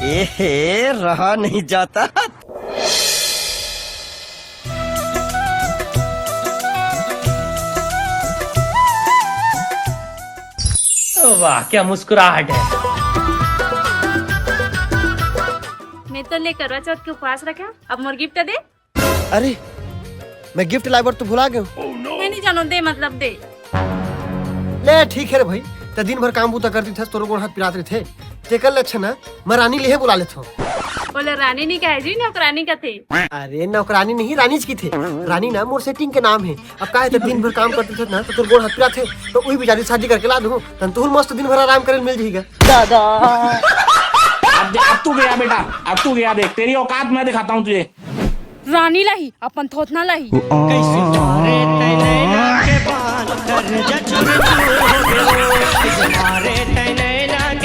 ए रहा नहीं जाता। वाह क्या मुस्कुराहट है। मैं तो ले करवा चौथ के उपवास रखा, अब मोर गिफ्ट दे। अरे मैं गिफ्ट लाइबर तो भुला गया हूँ। मैं नहीं जानो, दे मतलब दे। ले ठीक है रे भाई, तो दिन भर काम बूता करती थे, तोरो गोड़ हाथ पिरात रहे थे, तेकर लक्षण है मैं रानी ले बुला लेता हूँ। बोले रानी नहीं कहे जी, नौकरानी का थे। अरे नौकरानी नहीं, रानी की थे। रानी ना मोर सेटिंग के नाम है। अब का है तो दिन भर काम करते थे ना, तो तोर गोड़ हाथ पिरात थे, तो वही बेचारी शादी करके ला दूँ, तू मस्त दिन भर आराम करे मिल जाएगा। दादा अब तू गया बेटा, अब तू गया, देख तेरी औकात मैं दिखाता हूँ तुझे। रानी लाही अपन थोथना लाही। कैसे